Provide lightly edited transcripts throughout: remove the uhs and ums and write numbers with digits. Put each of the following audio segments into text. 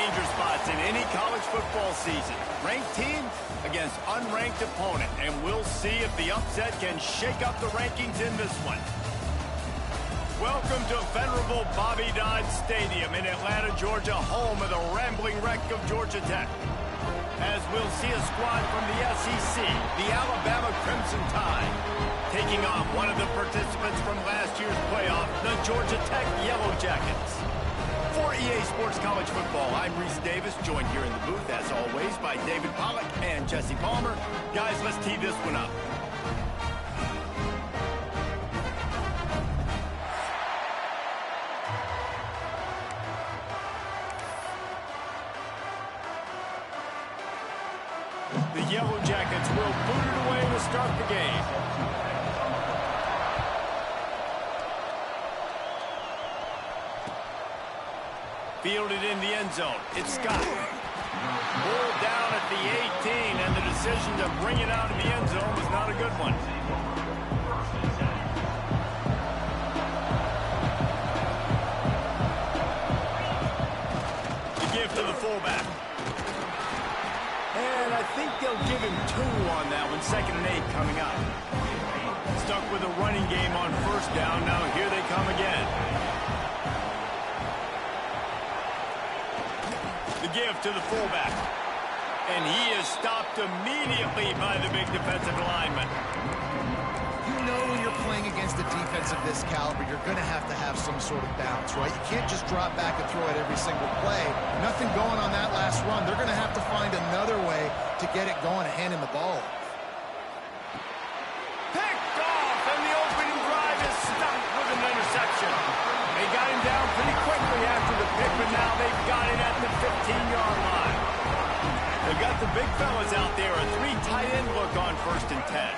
danger spots in any college football season. Ranked team against unranked opponent, and we'll see if the upset can shake up the rankings in this one. Welcome to venerable Bobby Dodd Stadium in Atlanta, Georgia, home of the rambling wreck of Georgia Tech. As we'll see a squad from the SEC, the Alabama Crimson Tide, taking on one of the participants from last year's playoff, the Georgia Tech Yellow Jackets. For EA Sports College Football, I'm Reese Davis, joined here in the booth, as always, by David Pollack and Jesse Palmer. Guys, let's tee this one up. The Yellow Jackets will boot it away to start the game. Fielded in the end zone. It's Scott. Pulled down at the 18, and the decision to bring it out of the end zone was not a good one. The give to the fullback. And I think they'll give him 2 on that one. 2nd and 8 coming up. Stuck with a running game on 1st down. Now here they come again. The give to the fullback. And he is stopped immediately by the big defensive lineman. You know when you're playing against a defense of this caliber, you're going to have some sort of balance, right? You can't just drop back and throw it every single play. Nothing going on that last run. They're going to have to find another way to get it going and hand him the ball. Picked off, and the opening drive is stopped with an interception. They got him down pretty quickly after the pick, but now they've got it at the 15-yard line. They've got the big fellas out there, a 3 tight end look on 1st and 10.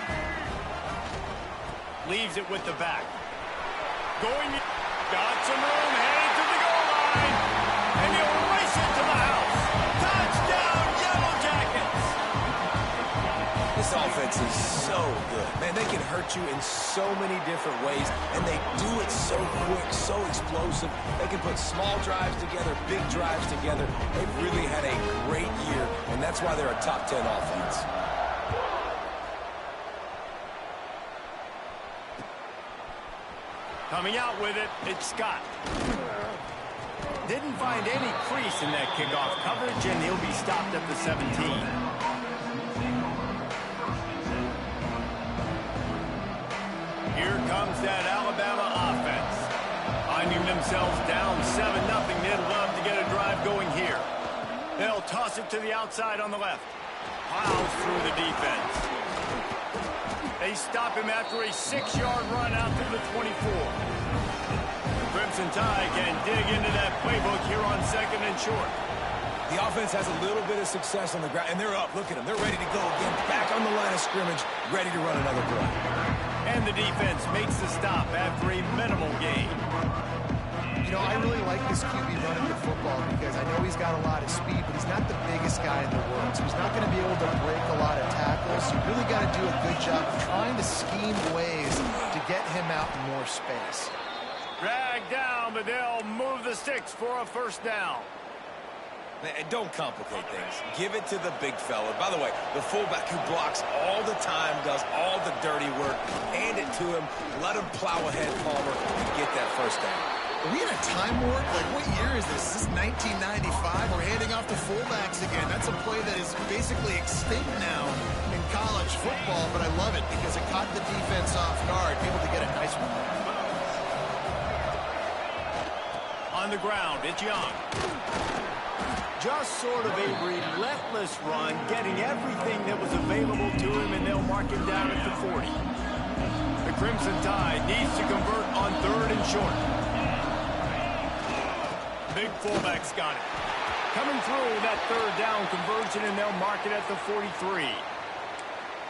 Leaves it with the back. Going, got some room, headed to the goal line, and he'll race it to the house. Touchdown, Yellow Jackets! This offense is so good. Man, they can hurt you in so many different ways, and they do it so quick, so explosive. They can put small drives together, big drives together. They've really had a great year, and that's why they're a top 10 offense. Coming out with it, it's Scott. Didn't find any crease in that kickoff coverage, and he'll be stopped at the 17. Here comes that Alabama offense. Finding themselves down 7-0, they'd love to get a drive going here. They'll toss it to the outside on the left. Plows through the defense. They stop him after a 6-yard run out to the 24. The Crimson Tide can dig into that playbook here on 2nd and short. The offense has a little bit of success on the ground, and they're up. Look at them. They're ready to go again. Back on the line of scrimmage, ready to run another play. And the defense makes the stop after a minimal gain. You know, I really like this QB running the football because I know he's got a lot of speed, but he's not the biggest guy in the world. So he's not going to be able to break a lot of tackles. You really got to do a good job of trying to scheme ways to get him out in more space. Dragged down, but they'll move the sticks for a 1st down. Man, don't complicate things. Give it to the big fella. By the way, the fullback who blocks all the time, does all the dirty work. Hand it to him. Let him plow ahead, Palmer, and get that 1st down. Are we in a time warp? Like, what year is this? Is this 1995? We're handing off to fullbacks again. That's a play that is basically extinct now in college football, but I love it because it caught the defense off guard, able to get a nice one. On the ground, it's Young. Just sort of a relentless run, getting everything that was available to him, and they'll mark him down at the 40. The Crimson Tide needs to convert on 3rd and short. Big fullback's got it. Coming through that 3rd down conversion, and they'll mark it at the 43.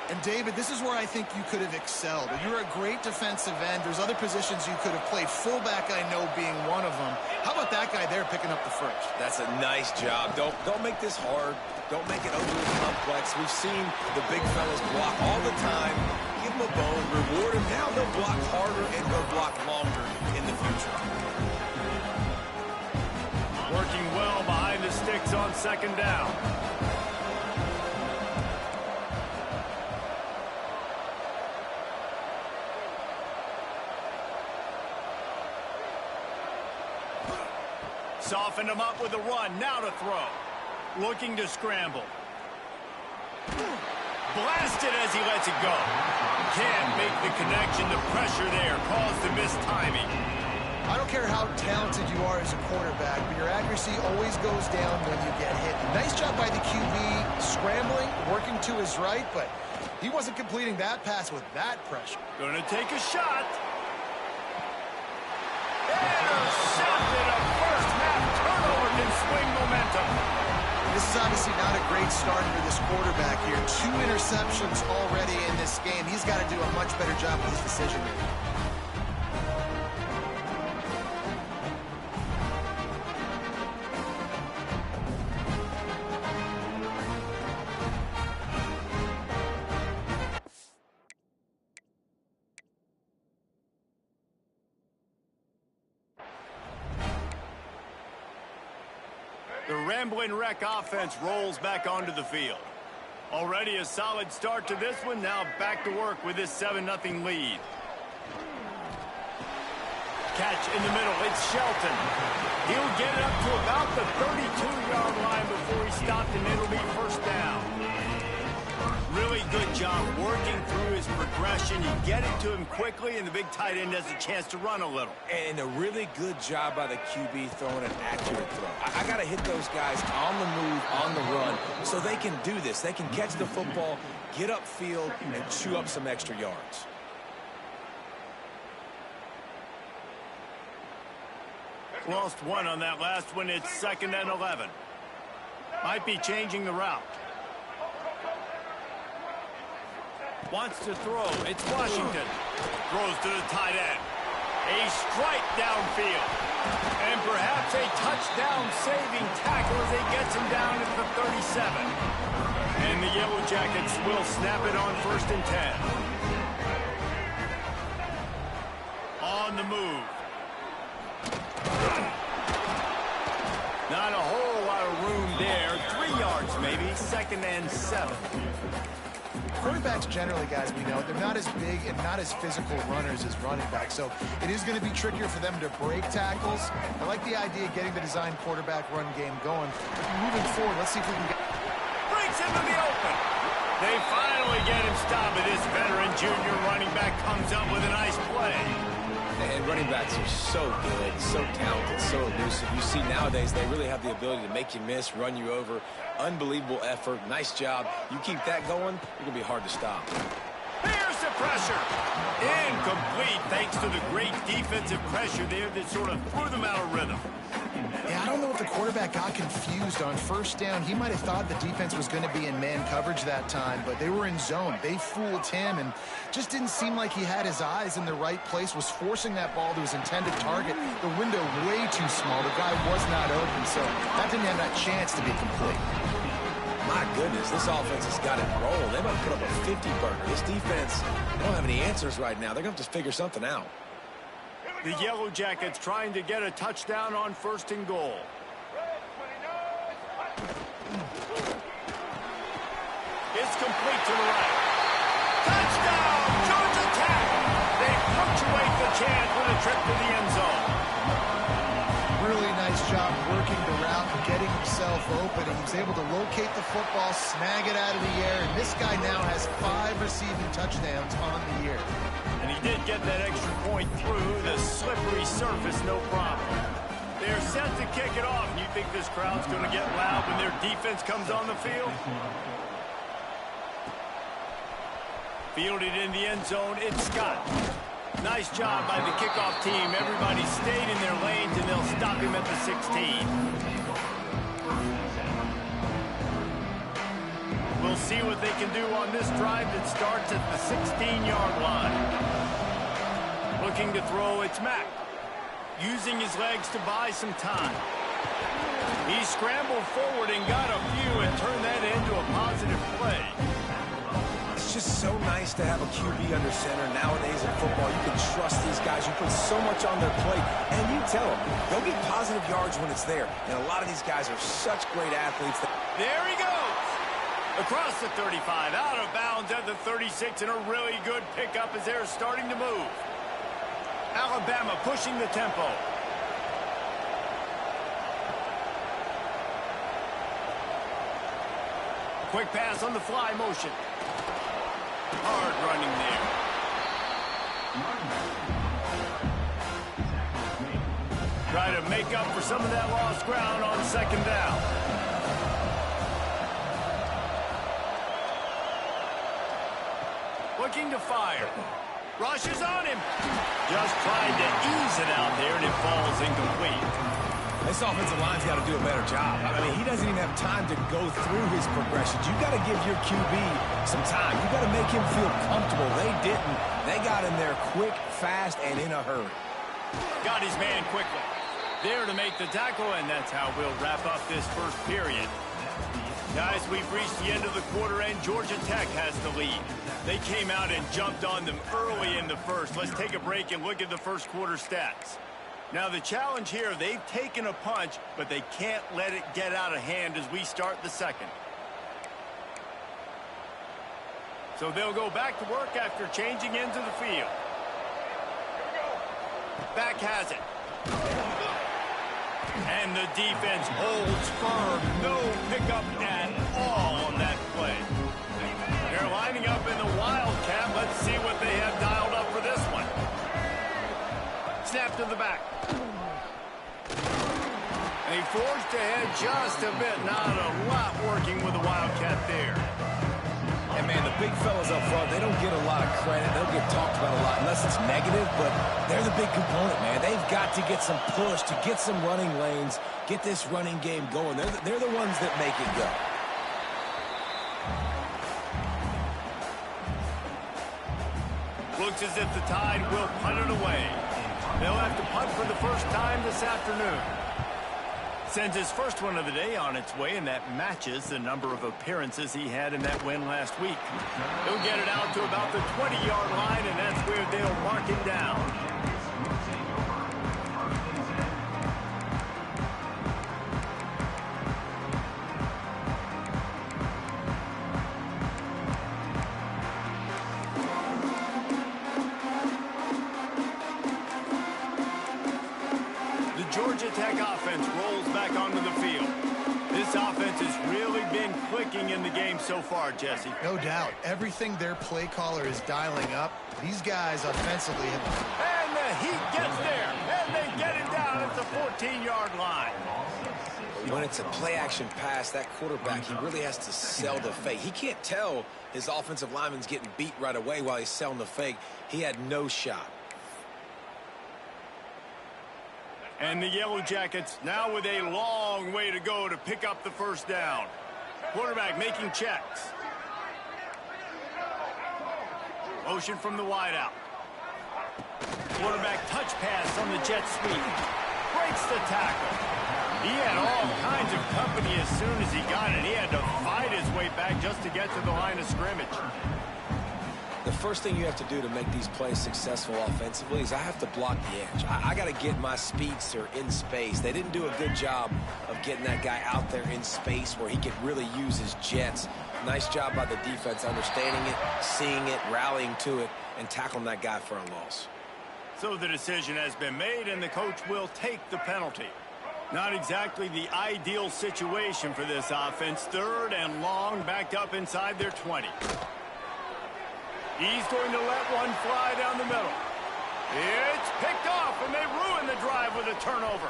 And, David, this is where I think you could have excelled. You're a great defensive end. There's other positions you could have played. Fullback, I know, being one of them. How about that guy there picking up the 1st? That's a nice job. Don't make this hard. Don't make it overly complex. We've seen the big fellas block all the time. Give them a bone, reward them. Now they'll block harder and they'll block longer in the future. Working well behind the the sticks on second down. Softened him up with a run. Now to throw. Looking to scramble. Blasted as he lets it go. Can't make the connection. The pressure there caused the missed timing. I don't care how talented you are as a quarterback, but your accuracy always goes down when you get hit. Nice job by the QB scrambling, working to his right, but he wasn't completing that pass with that pressure. Gonna take a shot. Intercepted. A first half turnover can swing momentum. This is obviously not a great start for this quarterback here. 2 interceptions already in this game. He's got to do a much better job with his decision making. The Rambling Wreck offense rolls back onto the field. Already a solid start to this one. Now back to work with this 7-0 lead. Catch in the middle. It's Shelton. He'll get it up to about the 32-yard line before he stopped, and it'll be first down. Really good job working through his progression. You get it to him quickly, and the big tight end has a chance to run a little. And a really good job by the QB throwing an accurate throw. I got to hit those guys on the move, on the run, so they can do this. They can catch the football, get upfield, and chew up some extra yards. Lost one on that last one. It's 2nd and 11. Might be changing the route. Wants to throw. It's Washington. Throws to the tight end. A strike downfield. And perhaps a touchdown-saving tackle as he gets him down at the 37. And the Yellow Jackets will snap it on 1st and 10. On the move. Not a whole lot of room there. 3 yards maybe. 2nd and 7. Quarterbacks generally, guys, we know, they're not as big and not as physical runners as running backs, so it is going to be trickier for them to break tackles. I like the idea of getting the design quarterback run game going. Moving forward, let's see if we can get... Breaks into the open. They finally get him stopped, but this veteran junior running back comes up with a nice play. And running backs are so good, so talented, so elusive. You see nowadays they really have the ability to make you miss, run you over. Unbelievable effort. Nice job. You keep that going, it's going to be hard to stop. Here's the pressure. Incomplete thanks to the great defensive pressure there that sort of threw them out of rhythm. Yeah, I don't know if the quarterback got confused on 1st down. He might have thought the defense was going to be in man coverage that time, but they were in zone. They fooled him and just didn't seem like he had his eyes in the right place, was forcing that ball to his intended target. The window way too small. The guy was not open, so that didn't have that chance to be complete. My goodness, this offense has got it rolling. They might put up a 50-burger. This defense, they don't have any answers right now. They're going to have to figure something out. The Yellow Jackets trying to get a touchdown on 1st and goal. It's complete to the right. Touchdown, Georgia Tech! They punctuate the chance with a trip to the end zone. Really nice job working the route and getting himself open. He was able to locate the football, snag it out of the air, and this guy now has 5 receiving touchdowns on the year. And he did get that extra point through the slippery surface, no problem. They're set to kick it off. And you think this crowd's going to get loud when their defense comes on the field? Fielded in the end zone, it's Scott. Nice job by the kickoff team. Everybody stayed in their lanes, and they'll stop him at the 16. We'll see what they can do on this drive that starts at the 16-yard line. Looking to throw, it's Mack. Using his legs to buy some time. He scrambled forward and got a few and turned that into a positive play. It's just so nice to have a QB under center. Nowadays in football, you can trust these guys. You put so much on their plate, and you tell them, they'll get positive yards when it's there. And a lot of these guys are such great athletes. There he goes. Across the 35, out of bounds at the 36, and a really good pickup as they're starting to move. Alabama pushing the tempo. Quick pass on the fly motion. Hard running there. Try to make up for some of that lost ground on second down. Looking to fire. Rushes on him. Just trying to ease it out there, and it falls incomplete. This offensive line's got to do a better job. I mean, he doesn't even have time to go through his progressions. You've got to give your QB some time. You've got to make him feel comfortable. They didn't. They got in there quick, fast, and in a hurry. Got his man quickly. There to make the tackle, and that's how we'll wrap up this first period. Guys, we've reached the end of the quarter, and Georgia Tech has the lead. They came out and jumped on them early in the first. Let's take a break and look at the first quarter stats. Now, the challenge here, they've taken a punch, but they can't let it get out of hand as we start the second. So they'll go back to work after changing into the field. Back has it. And the defense holds firm. No pickup at all on that play. They're lining up in the Wildcat. Let's see what they have dialed up for this one. Snap to the back. They forced ahead just a bit. Not a lot working with the Wildcat there. And, man, the big fellas up front, they don't get a lot of credit. They'll get talked about a lot unless it's negative, but they're the big component, man. They've got to get some push, to get some running lanes, get this running game going. They're the ones that make it go. Looks as if the Tide will punt it away. They'll have to punt for the first time this afternoon. Sends his first one of the day on its way, and that matches the number of appearances he had in that win last week. He'll get it out to about the 20-yard line, and that's where they'll mark him down. Georgia Tech offense rolls back onto the field. This offense has really been clicking in the game so far, Jesse. No doubt. Everything their play caller is dialing up, these guys offensively have... And the Heat gets there, and they get it down at the 14-yard line. When it's a play-action pass, that quarterback, he really has to sell the fake. He can't tell his offensive lineman's getting beat right away while he's selling the fake. He had no shot. And the Yellow Jackets now with a long way to go to pick up the first down. Quarterback making checks. Motion from the wideout. Quarterback touch pass on the jet sweep. Breaks the tackle. He had all kinds of company as soon as he got it. He had to fight his way back just to get to the line of scrimmage. The first thing you have to do to make these plays successful offensively is I have to block the edge. I got to get my speedster in space. They didn't do a good job of getting that guy out there in space where he could really use his jets. Nice job by the defense understanding it, seeing it, rallying to it, and tackling that guy for a loss. So the decision has been made, and the coach will take the penalty. Not exactly the ideal situation for this offense. Third and long, backed up inside their 20. He's going to let one fly down the middle. It's picked off, and they ruin the drive with a turnover.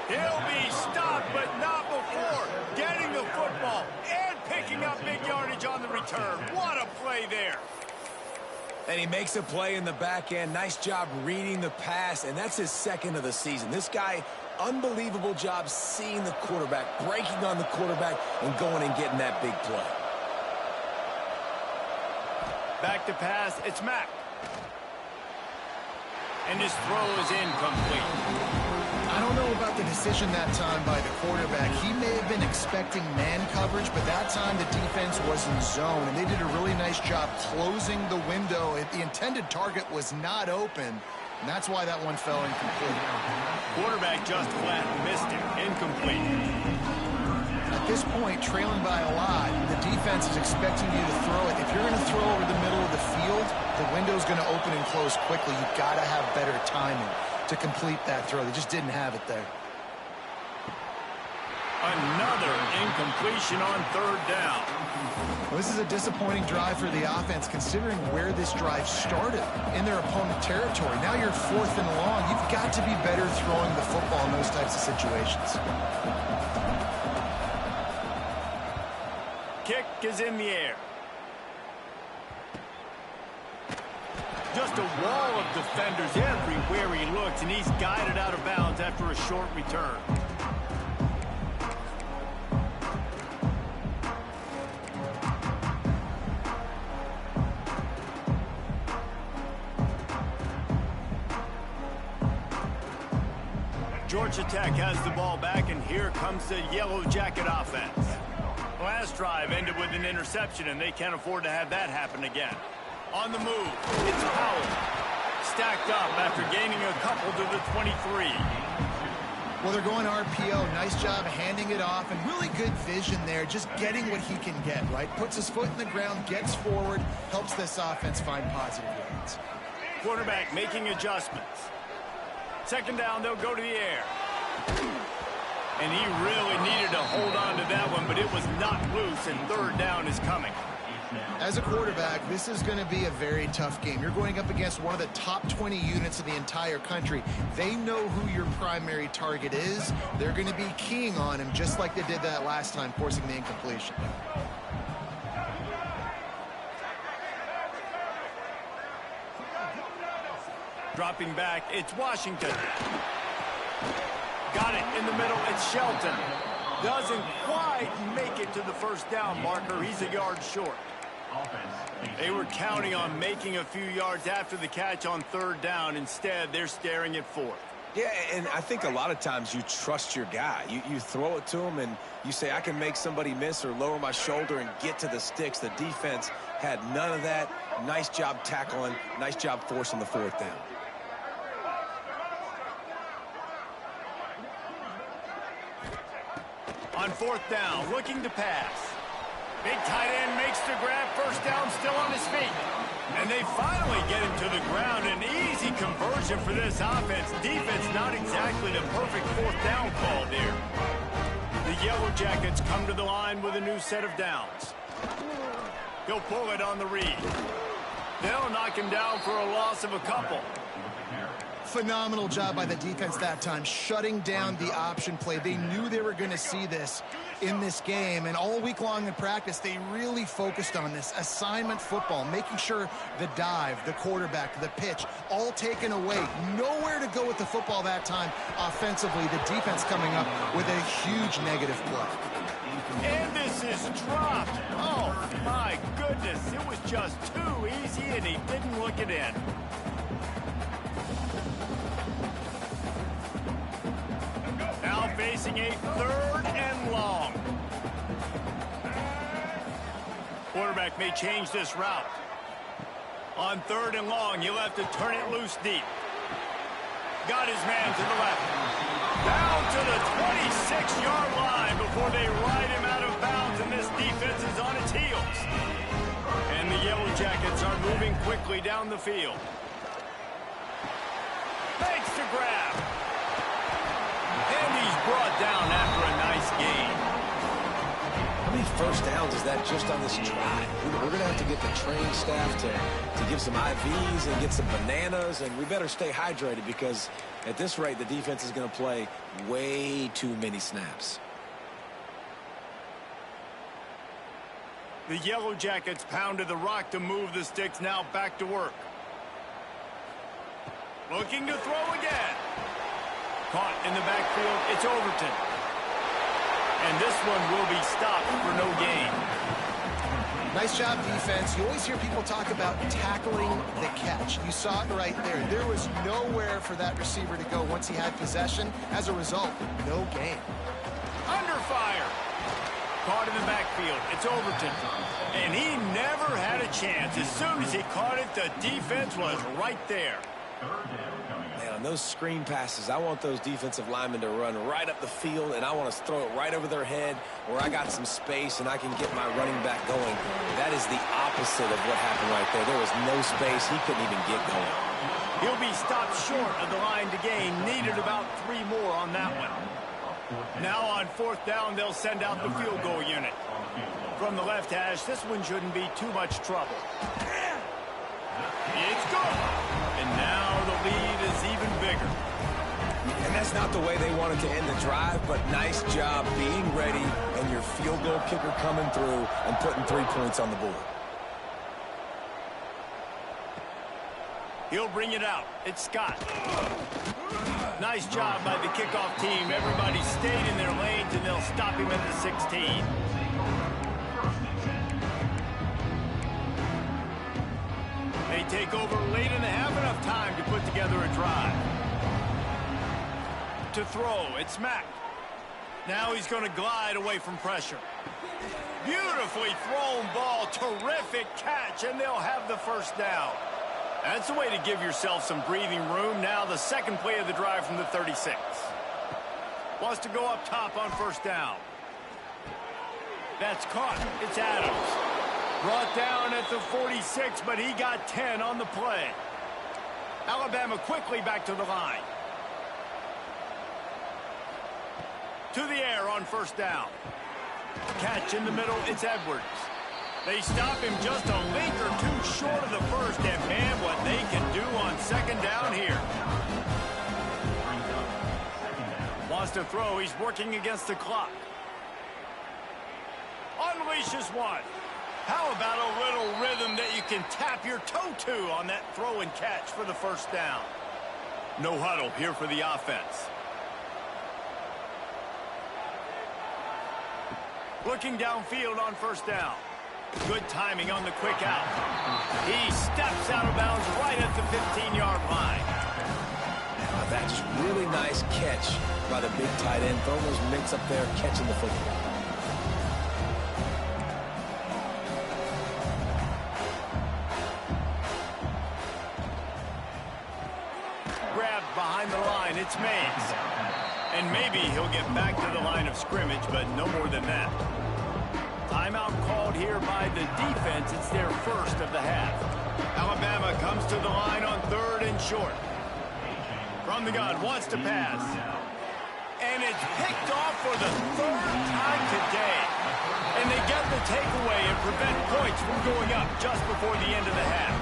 He'll be stopped, but not before getting the football and picking up big yardage on the return. What a play there. And he makes a play in the back end. Nice job reading the pass, and that's his second of the season. This guy, unbelievable job seeing the quarterback, breaking on the quarterback, and going and getting that big play. Back to pass, it's Mack. And his throw is incomplete. I don't know about the decision that time by the quarterback. He may have been expecting man coverage, but that time the defense was in zone, and they did a really nice job closing the window. The intended target was not open, and that's why that one fell incomplete. Quarterback just flat missed it. Incomplete. At this point, trailing by a lot, the defense is expecting you to throw it. If you're going to throw over the middle of the field, the window's going to open and close quickly. You've got to have better timing to complete that throw. They just didn't have it there. Another incompletion on third down. Well, this is a disappointing drive for the offense, considering where this drive started in their opponent territory. Now you're 4th and long. You've got to be better throwing the football in those types of situations. Kick is in the air. Just a wall of defenders everywhere he looks, and he's guided out of bounds after a short return. Georgia Tech has the ball back, and here comes the Yellow Jacket offense. Last drive ended with an interception, and they can't afford to have that happen again. On the move, it's Powell. Stacked up after gaining a couple to the 23. Well, they're going RPO. Nice job handing it off, and really good vision there, just getting what he can get, right? Puts his foot in the ground, gets forward, helps this offense find positive yards. Quarterback making adjustments. Second down, they'll go to the air. And he really needed to hold on to that one, but it was not loose, and third down is coming. As a quarterback, this is going to be a very tough game. You're going up against one of the top 20 units in the entire country. They know who your primary target is. They're going to be keying on him, just like they did that last time, forcing the incompletion. Dropping back, it's Washington. Got it in the middle, it's Shelton. Doesn't quite make it to the first down marker. He's a yard short. They were counting on making a few yards after the catch on third down. Instead, they're staring at fourth. Yeah, and I think a lot of times you trust your guy. You throw it to him, and you say, I can make somebody miss or lower my shoulder and get to the sticks. The defense had none of that. Nice job tackling. Nice job forcing the fourth down. On fourth down, looking to pass. Big tight end makes the grab. First down, still on his feet. And they finally get him to the ground. An easy conversion for this offense. Defense not exactly the perfect fourth down call there. The Yellow Jackets come to the line with a new set of downs. He'll pull it on the read. They'll knock him down for a loss of a couple. Phenomenal job by the defense that time, shutting down the option play. They knew they were going to see this in this game, and all week long in practice, they really focused on this assignment football, making sure the dive, the quarterback, the pitch, all taken away. Nowhere to go with the football that time offensively. The defense coming up with a huge negative play. And this is dropped. Oh, my goodness. It was just too easy, and he didn't look it in. Now facing a third and long. Quarterback may change this route. On third and long, you'll have to turn it loose deep. Got his man to the left. Down to the 26-yard line before they ride him out of bounds, and this defense is on its heels. And the Yellow Jackets are moving quickly down the field. Makes the grab. And he's brought down after a nice gain. How many first downs is that just on this drive? We're going to have to get the trained staff to give some IVs and get some bananas, and we better stay hydrated because at this rate, the defense is going to play way too many snaps. The Yellow Jackets pounded the rock to move the sticks, now back to work. Looking to throw again. Caught in the backfield, it's Overton. And this one will be stopped for no gain. Nice job, defense. You always hear people talk about tackling the catch. You saw it right there. There was nowhere for that receiver to go once he had possession. As a result, no gain. Under fire. Caught in the backfield. It's Overton. And he never had a chance. As soon as he caught it, the defense was right there. Man, on those screen passes, I want those defensive linemen to run right up the field, and I want to throw it right over their head where I got some space and I can get my running back going. That is the opposite of what happened right there. There was no space. He couldn't even get going. He'll be stopped short of the line to gain. Needed about 3 more on that one. Now on 4th down, they'll send out the field goal unit. From the left hash, this one shouldn't be too much trouble. It's good. And now the lead is even bigger. And that's not the way they wanted to end the drive, but nice job being ready and your field goal kicker coming through and putting 3 points on the board. He'll bring it out. It's Scott. Nice job by the kickoff team. Everybody stayed in their lanes, and they'll stop him at the 16. They take over late and have enough time to put together a drive. To throw, it's Mack. Now he's going to glide away from pressure. Beautifully thrown ball. Terrific catch, and they'll have the 1st down. That's the way to give yourself some breathing room. Now the second play of the drive from the 36. Wants to go up top on 1st down. That's caught. It's Adams. Brought down at the 46, but he got 10 on the play. Alabama quickly back to the line. To the air on 1st down. Catch in the middle, it's Edwards. They stop him just a link or 2 short of the 1st, and man, what they can do on 2nd down here. Wants to throw, he's working against the clock. Unleashes one. How about a little rhythm that you can tap your toe to on that throw and catch for the 1st down? No huddle here for the offense. Looking downfield on 1st down. Good timing on the quick out. He steps out of bounds right at the 15-yard line. Now that's really nice catch by the big tight end. Throwing those mitts up there, catching the football. Grabbed behind the line, it's Mays. And maybe he'll get back to the line of scrimmage, but no more than that. Timeout called here by the defense. It's their 1st of the half. Alabama comes to the line on 3rd and short. From the gun, wants to pass. And it's picked off for the 3rd time today. And they get the takeaway and prevent points from going up just before the end of the half.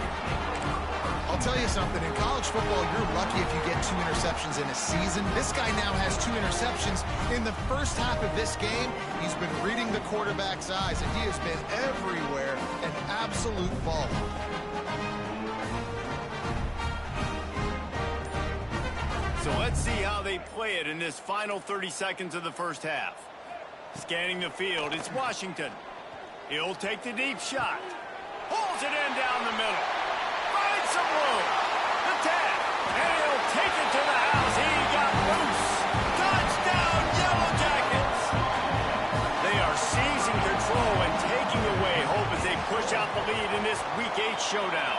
I'll tell you something, in college football, you're lucky if you get 2 interceptions in a season. This guy now has 2 interceptions. In the 1st half of this game, he's been reading the quarterback's eyes, and he has been everywhere, an absolute ball. So let's see how they play it in this final 30 seconds of the 1st half. Scanning the field, it's Washington. He'll take the deep shot. Pulls it in down the middle. Finds some room. The tag. And he'll take it to the house. He got loose. Touchdown, Yellow Jackets. They are seizing control and taking away hope as they push out the lead in this Week 8 showdown.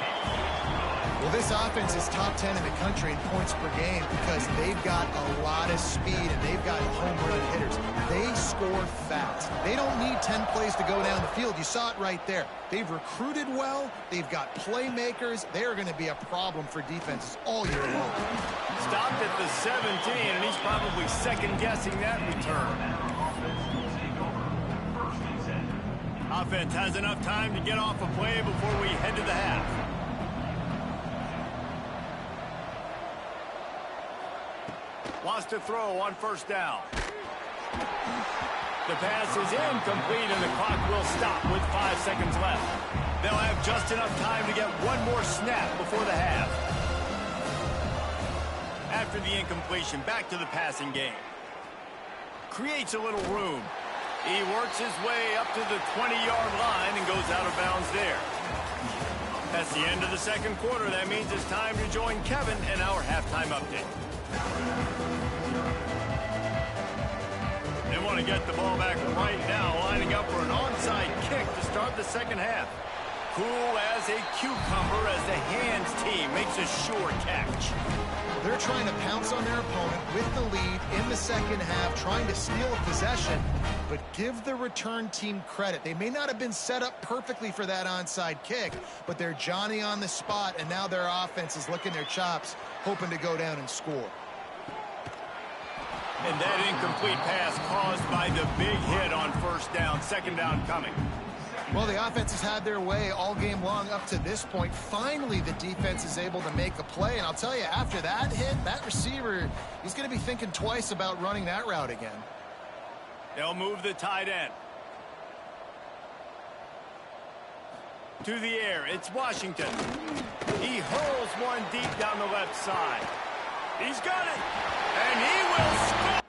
Well, this offense is top 10 in the country in points per game because they've got a lot of speed and they've got home run hitters. They score fast. They don't need 10 plays to go down the field. You saw it right there. They've recruited well. They've got playmakers. They are going to be a problem for defenses all year long. Stopped at the 17, and he's probably second-guessing that return. Offense has enough time to get off a play before we head to the half. Wants to throw on 1st down. The pass is incomplete, and the clock will stop with 5 seconds left. They'll have just enough time to get one more snap before the half. After the incompletion, back to the passing game. Creates a little room. He works his way up to the 20-yard line and goes out of bounds there. That's the end of the second quarter. That means it's time to join Kevin in our halftime update. They want to get the ball back right now, lining up for an onside kick to start the second half. Cool as a cucumber as the hands team makes a sure catch. They're trying to pounce on their opponent with the lead in the second half, trying to steal a possession, but give the return team credit. They may not have been set up perfectly for that onside kick, but they're Johnny on the spot, and now their offense is licking their chops, hoping to go down and score. And that incomplete pass caused by the big hit on first down. Second down coming. Well, the offense has had their way all game long up to this point. Finally, the defense is able to make a play. And I'll tell you, after that hit, that receiver, he's going to be thinking twice about running that route again. They'll move the tight end. To the air, it's Washington. He hurls one deep down the left side. He's got it. And he will score.